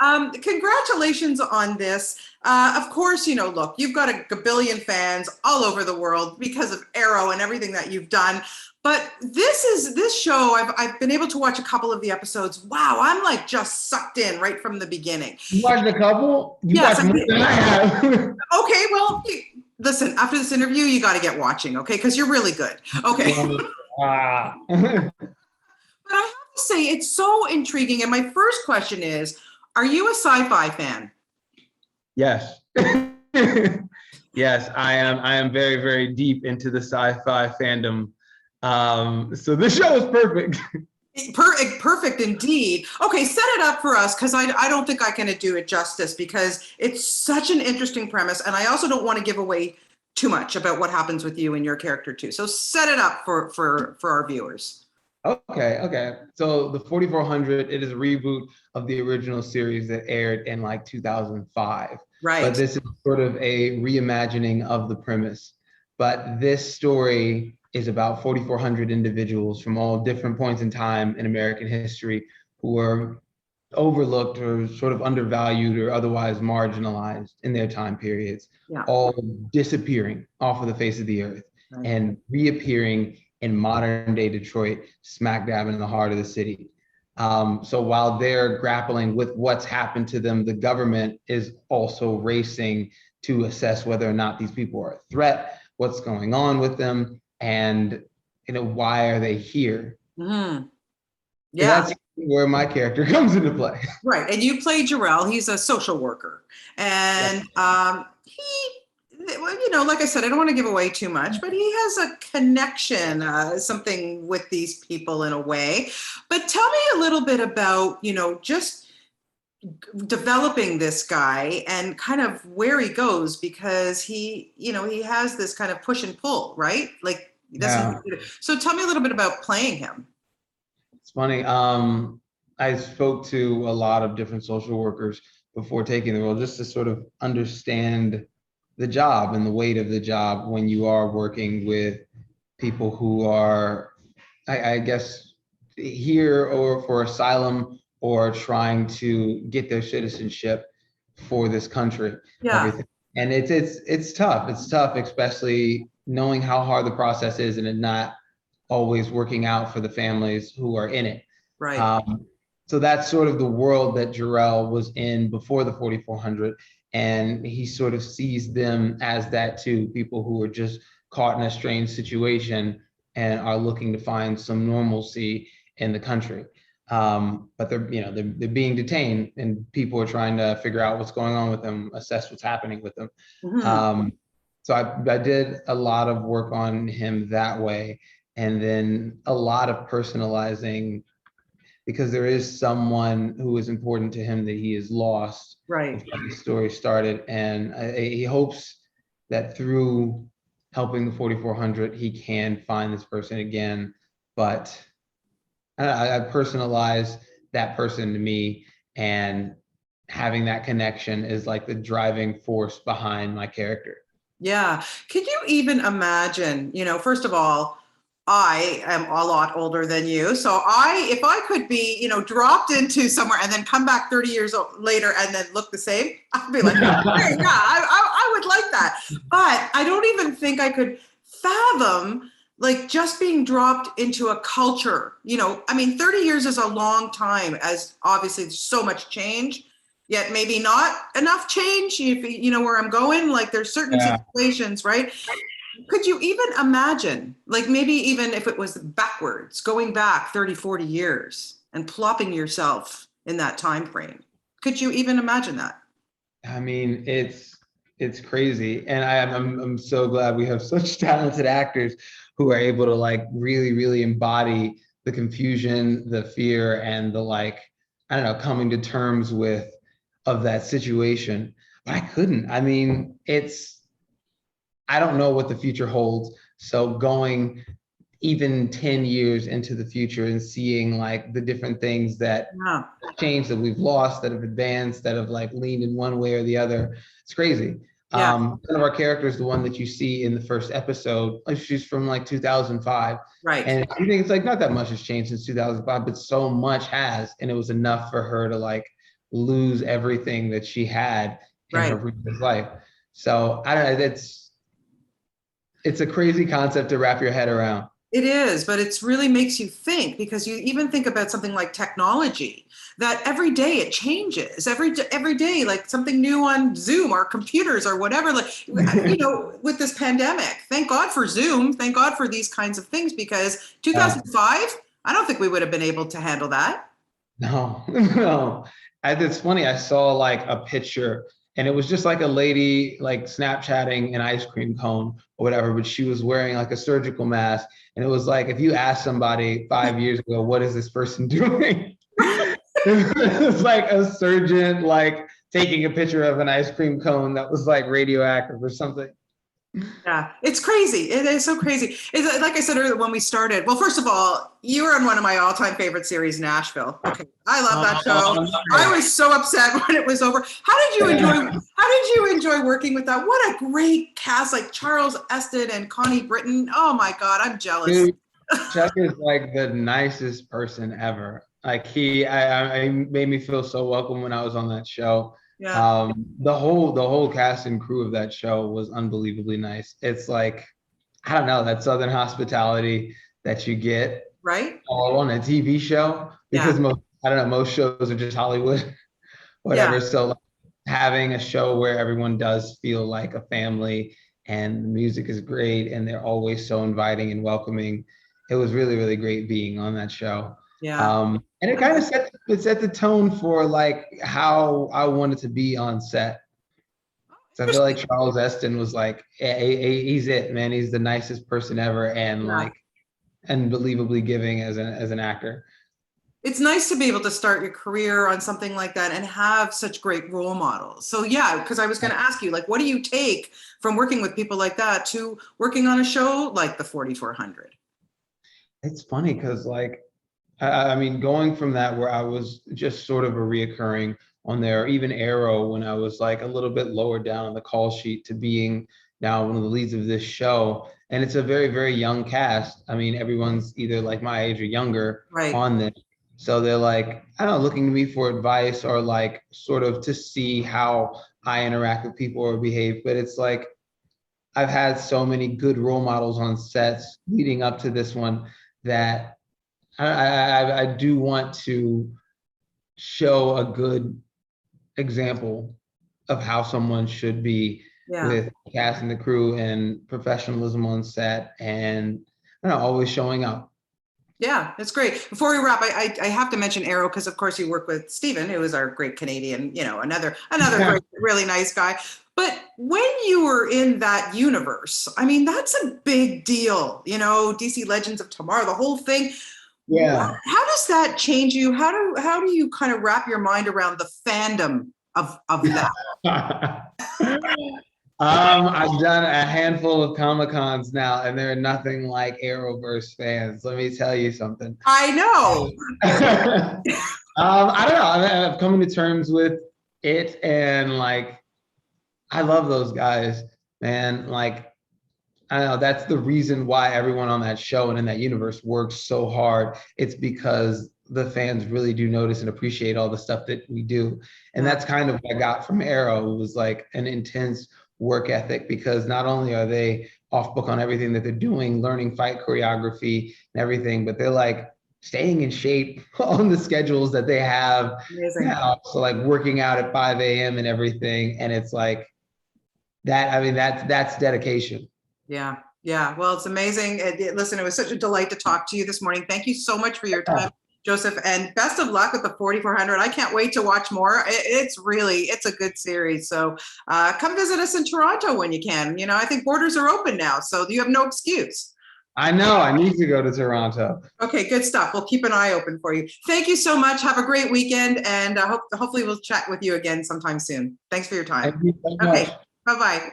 Congratulations on this. Of course, look, you've got a gabillion fans all over the world because of Arrow and everything that you've done. But this show, I've been able to watch a couple of the episodes. Wow, I'm like just sucked in right from the beginning. You watched a couple? You Yes, watched more than I have. Okay, well, listen, after this interview, you got to get watching, okay? Because you're really good. Okay. But I have to say, it's so intriguing. And my first question is, are you a sci-fi fan? Yes. Yes, I am. I am very, very deep into the sci-fi fandom. So this show is perfect. Perfect indeed. Okay, set it up for us, because I don't think I can do it justice, because it's such an interesting premise, and I also don't want to give away too much about what happens with you and your character too. So set it up for our viewers. Okay. So the 4400, it is a reboot of the original series that aired in like 2005. Right. But this is sort of a reimagining of the premise. But this story is about 4,400 individuals from all different points in time in American history who were overlooked or sort of undervalued or otherwise marginalized in their time periods, all disappearing off of the face of the earth and reappearing in modern day Detroit, smack dab in the heart of the city. So while they're grappling with what's happened to them, the government is also racing to assess whether or not these people are a threat, what's going on with them, and why are they here? Mm-hmm. Yeah, so that's where my character comes into play. Right, and you play Jerrell. He's a social worker, and like I said, I don't want to give away too much, but he has a connection, something with these people in a way. But tell me a little bit about, just developing this guy and kind of where he goes, because he has this kind of push and pull, right? Like, so tell me a little bit about playing him. It's funny. I spoke to a lot of different social workers before taking the role, just to sort of understand the job and the weight of the job when you are working with people who are, I guess, here or for asylum or trying to get their citizenship for this country. Everything. And it's tough. It's tough, especially knowing how hard the process is and it not always working out for the families who are in it. Right. So that's sort of the world that Jerrell was in before the 4400. And he sort of sees them as that too, people who are just caught in a strange situation and are looking to find some normalcy in the country. But they're being detained and people are trying to figure out what's going on with them, assess what's happening with them. Mm-hmm. So I did a lot of work on him that way. And then a lot of personalizing, because there is someone who is important to him that he has lost. Right. Before the story started. And he hopes that through helping the 4400, he can find this person again. But I personalize that person to me, and having that connection is like the driving force behind my character. Yeah. Could you even imagine, first of all, I am a lot older than you. So if I could be, dropped into somewhere and then come back 30 years later and then look the same, I'd be like, hey, yeah, I would like that. But I don't even think I could fathom like just being dropped into a culture. 30 years is a long time, as obviously there's so much change, yet maybe not enough change. If you know where I'm going, like there's certain situations, right? Could you even imagine, like maybe even if it was backwards, going back 30, 40 years and plopping yourself in that time frame? Could you even imagine that? I mean, it's crazy. And I'm so glad we have such talented actors who are able to like really, really embody the confusion, the fear, and the coming to terms with of that situation. But I couldn't. I mean, I don't know what the future holds. So going even 10 years into the future and seeing like the different things that have changed, that we've lost, that have advanced, that have like leaned in one way or the other. It's crazy. One of our characters, the one that you see in the first episode, she's from like 2005. Right. And I think it's like not that much has changed since 2005, but so much has. And it was enough for her to like lose everything that she had in her Right. previous life. So I don't know, it's a crazy concept to wrap your head around. It is, but it's really makes you think, because you even think about something like technology, that every day it changes. Every day, like something new on Zoom or computers or whatever. Like, with this pandemic, thank God for Zoom. Thank God for these kinds of things, because Yeah. 2005, I don't think we would have been able to handle that. No, no. It's funny. I saw like a picture and it was just like a lady like Snapchatting an ice cream cone or whatever, but she was wearing like a surgical mask. And it was like, if you asked somebody 5 years ago, what is this person doing? It was like a surgeon like taking a picture of an ice cream cone that was like radioactive or something. Yeah, it's crazy. It is so crazy. It's like I said earlier when we started. Well, first of all, you were on one of my all-time favorite series, Nashville. Okay, I love that show. Oh, I nice. was so upset when it was over. How did you enjoy? How did you enjoy working with that? What a great cast, like Charles Eston and Connie Britton. Oh my God, I'm jealous. Dude, Chuck is like the nicest person ever. Like I made me feel so welcome when I was on that show. Yeah, The whole cast and crew of that show was unbelievably nice. It's like, I don't know, that Southern hospitality that you get right. all on a TV show, Yeah, because I don't know, most shows are just Hollywood, yeah. whatever. So like, having a show where everyone does feel like a family and the music is great and they're always so inviting and welcoming. It was really, really great being on that show. Yeah. And it kind of set the tone for like how I wanted to be on set. So I feel like Charles Eston was like, he's it, man. He's the nicest person ever, and Yeah. like unbelievably giving as an actor. It's nice to be able to start your career on something like that and have such great role models. So yeah, because I was going to ask you, like, what do you take from working with people like that to working on a show like the 4400? It's funny because like I mean, going from that where I was just sort of a reoccurring on there, even Arrow when I was like a little bit lower down on the call sheet, to being now one of the leads of this show. And it's a very, very young cast. I mean, everyone's either like my age or younger Right. on this. So they're like, I don't know, looking to me for advice or like sort of to see how I interact with people or behave. But it's like, I've had so many good role models on sets leading up to this one that I do want to show a good example of how someone should be Yeah. with cast and the crew and professionalism on set, and I don't know, always showing up. Yeah, it's great. Before we wrap, I have to mention Arrow because, of course, you work with Stephen, who is our great Canadian, another great, really nice guy. But when you were in that universe, I mean, that's a big deal. DC Legends of Tomorrow, the whole thing. Yeah. How does that change you? How do you kind of wrap your mind around the fandom of that? I've done a handful of Comic Cons now, and they're nothing like Arrowverse fans. Let me tell you something. I know. I don't know. I've come to terms with it, and like, I love those guys, man. Like, I don't know. That's the reason why everyone on that show and in that universe works so hard. It's because the fans really do notice and appreciate all the stuff that we do. And Yeah. that's kind of what I got from Arrow. It was like an intense work ethic, because not only are they off book on everything that they're doing, learning fight choreography and everything, but they're like staying in shape on the schedules that they have Amazing. now. So like working out at 5 a.m. and everything. And it's like that. I mean, that's dedication. Yeah. Yeah. Well, it's amazing. Listen, it was such a delight to talk to you this morning. Thank you so much for your time, Joseph, and best of luck with the 4400. I can't wait to watch more. It's a good series. So come visit us in Toronto when you can. I think borders are open now, so you have no excuse. I know. I need to go to Toronto. Okay, good stuff. We'll keep an eye open for you. Thank you so much. Have a great weekend, and hopefully we'll chat with you again sometime soon. Thanks for your time. Thank you so much. Okay, bye-bye.